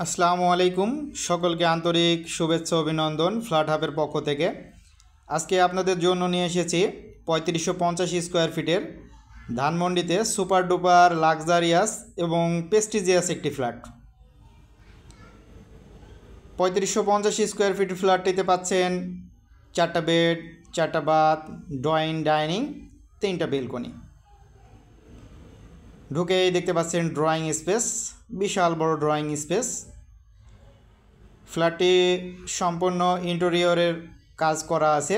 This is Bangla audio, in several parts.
আসসালামু আলাইকুম, সকলকে আন্তরিক শুভেচ্ছা অভিনন্দন ফ্ল্যাট হাবের পক্ষ থেকে। আজকে আপনাদের জন্য নিয়ে এসেছি ৩৫৫০ স্কোয়ার ফিটের ধানমন্ডিতে সুপার ডুপার লাক্সারিয়াস এবং প্রেস্টিজিয়াস একটি ফ্ল্যাট। ৩৫৫০ স্কোয়ার ফিট ফ্ল্যাটটিতে পাচ্ছেন 4টা বেড, 4টা বাথ, ড্রয়িং, ডাইনিং, 3টা বেলকনি। ঢুকেই দেখতে পাচ্ছেন ড্রয়িং স্পেস, বিশাল বড় ড্রয়িং স্পেস। ফ্ল্যাটটি সম্পূর্ণ ইন্টেরিয়রের কাজ করা আছে।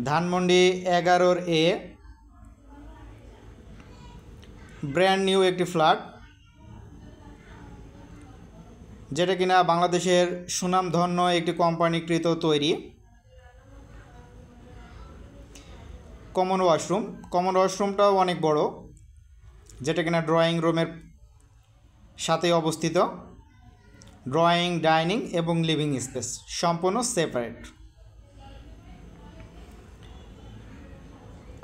ধানমন্ডি 11A ব্র্যান্ড নিউ একটি ফ্ল্যাট, যেটা কিনা বাংলাদেশের সুনামধন্য একটি কোম্পানিকৃত তৈরি। কমন ওয়াশরুমটাও অনেক বড়, যেটা কিনা ড্রয়িং রুমের সাথে অবস্থিত। ড্রয়িং, ডাইনিং এবং লিভিং স্পেস সম্পূর্ণ সেপারেট।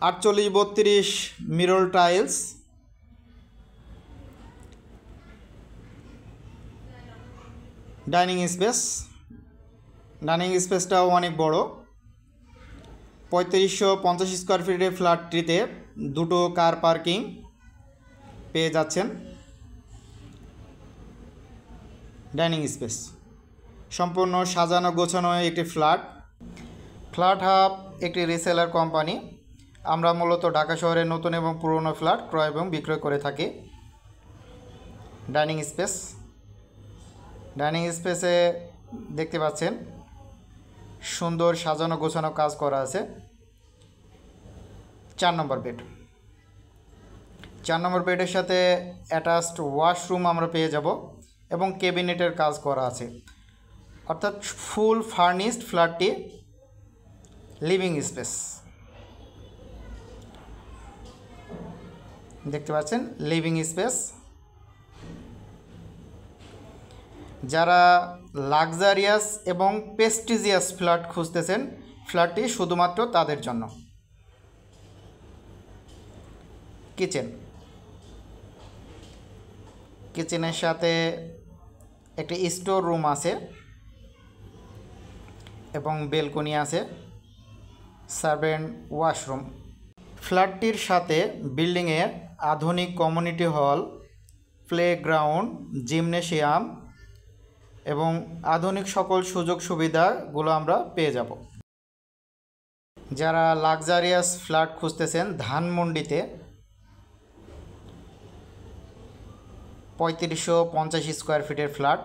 48-32 মিরর টাইলস, ডাইনিং স্পেসটাও অনেক বড়। ৩৫৫০ স্কোয়ার ফিটের ফ্ল্যাটটিতে 2টো কার পার্কিং পেয়ে যাচ্ছেন। ডাইনিং স্পেস সম্পূর্ণ সাজানো গোছানো একটি ফ্ল্যাট হাব একটি রিসেলার কোম্পানি। আমরা মূলত ঢাকা শহরের নতুন এবং পুরনো ফ্ল্যাট ক্রয় এবং বিক্রয় করে থাকি। ডাইনিং স্পেসে দেখতে পাচ্ছেন সুন্দর সাজানো গোছানো কাজ করা আছে। 4 নম্বর বেডের সাথে অ্যাটাচড ওয়াশরুম আমরা পেয়ে যাব এবং ক্যাবিনেটের কাজ করা আছে, অর্থাৎ ফুল ফার্নিশড ফ্ল্যাটটি। লিভিং স্পেস দেখতে পাচ্ছেন, লিভিং স্পেস। যারা লাক্সারিয়াস এবং প্রেস্টিজিয়াস ফ্ল্যাট খুঁজতেছেন, ফ্ল্যাটটি শুধুমাত্র তাদের জন্য। কিচেনের সাথে একটি স্টোর রুম আছে এবং বেলকনি আছে, সার্ভেন্ট ওয়াশরুম। ফ্ল্যাটটির সাথে বিল্ডিংয়ে আধুনিক কমিউনিটি হল, প্লেগ্রাউন্ড, জিমনেশিয়াম এবং আধুনিক সকল সুযোগ সুবিধাগুলো আমরা পেয়ে যাব। যারা লাক্সারিয়াস ফ্ল্যাট খুঁজতেছেন ধানমন্ডিতে ৩৫৫০ স্কোয়ার ফিটের ফ্ল্যাট,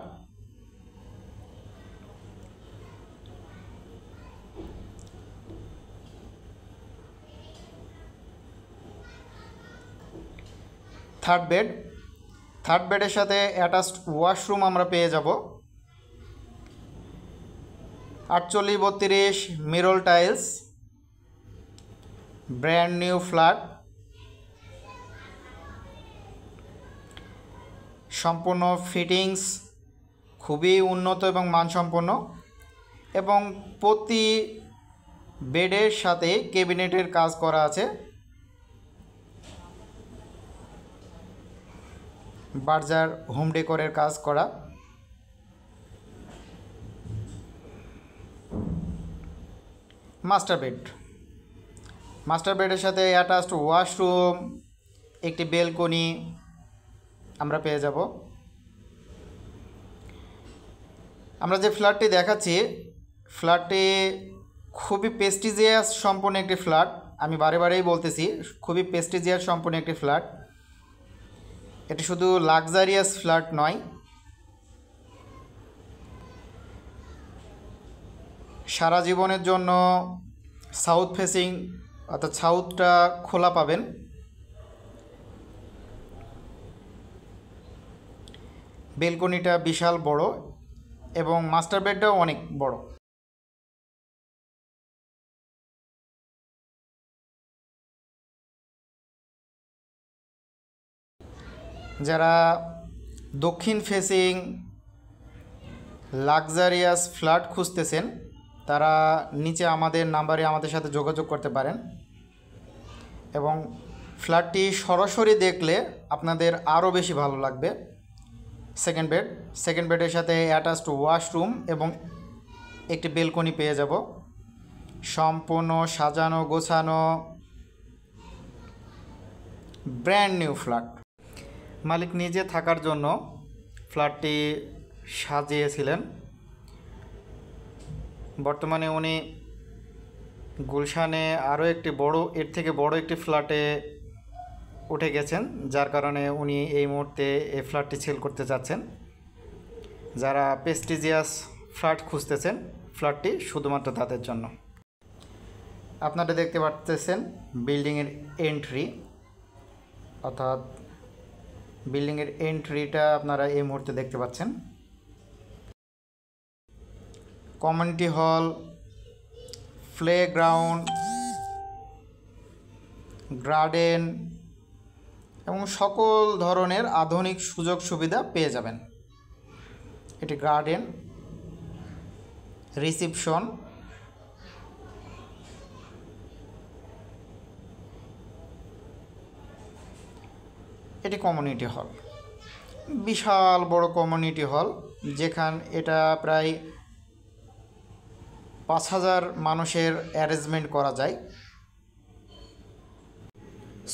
থার্ড বেডের সাথে অ্যাটাচড ওয়াশরুম আমরা পেয়ে যাব। 48-32 mirror tiles, brand new flat, সম্পূর্ণ ফিটিংস খুবই উন্নত এবং মানসম্পন্ন, এবং প্রতি বেডের সাথে ক্যাবিনেটের কাজ করা আছে। বার্জার হোম ডেকোরের কাজ করা। মাস্টার বেডের সাথে অ্যাটাচড ওয়াশরুম, একটি বেলকনি আমরা পেয়ে যাব। আমরা যে ফ্ল্যাটটি দেখাচ্ছি, ফ্ল্যাটটি খুবই প্রেস্টিজিয়াস সম্পন্ন একটি ফ্ল্যাট। আমি বারেই বলতেছি, খুবই প্রেস্টিজিয়াস সম্পন্ন একটি ফ্ল্যাট। এটি শুধু লাক্সারিয়াস ফ্ল্যাট নয়, সারা জীবনের জন্য সাউথ ফেসিং, অর্থাৎ সাউথটা খোলা পাবেন। বেলকনিটা বিশাল বড় এবং মাস্টার বেডটাও অনেক বড়। যারা দক্ষিণ ফেসিং লাক্সারিয়াস ফ্ল্যাট খুঁজতেছেন, তারা নিচে আমাদের নাম্বারে আমাদের সাথে যোগাযোগ করতে পারেন এবং ফ্ল্যাটটি সরাসরি দেখলে আপনাদের আরও বেশি ভালো লাগবে। সেকেন্ড বেডের সাথে অ্যাটাচড ওয়াশরুম এবং একটি বেলকনি পেয়ে যাব। সম্পূর্ণ সাজানো গোছানো ব্র্যান্ড নিউ ফ্ল্যাট। মালিক নিজে থাকার জন্য ফ্ল্যাটটি সাজিয়েছিলেন। বর্তমানে উনি গুলশানে আরও একটি এর থেকে বড় একটি ফ্ল্যাটে উঠে গেছেন, যার কারণে উনি এই মুহূর্তে এই ফ্ল্যাটটি সেল করতে চাচ্ছেন। যারা প্রেস্টিজিয়াস ফ্ল্যাট খুঁজতেছেন, ফ্ল্যাটটি শুধুমাত্র তাদের জন্য। আপনারা দেখতে পাচ্ছেন বিল্ডিংয়ের এন্ট্রি, অর্থাৎ বিল্ডিংয়ের এন্ট্রিটা আপনারা এই মুহূর্তে দেখতে পাচ্ছেন। কমিউনিটি হল, প্লেগ্রাউন্ড, গার্ডেন এবং সকল ধরনের আধুনিক সুযোগ সুবিধা পেয়ে যাবেন। এটি গার্ডেন, রিসিপশন, এটি কমিউনিটি হল, বিশাল বড় কমিউনিটি হল, এটা প্রায় 5000 মানুষের অ্যারেঞ্জমেন্ট করা যায়।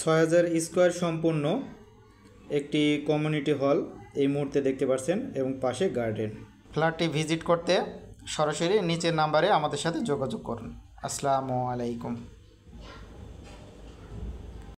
6000 স্কোয়ার সম্পূর্ণ একটি কমিউনিটি হল এই মুহূর্তে দেখতে পাচ্ছেন এবং পাশে গার্ডেন। ফ্ল্যাটটি ভিজিট করতে সরাসরি নিচের নাম্বারে আমাদের সাথে যোগাযোগ করুন। আসসালামু আলাইকুম।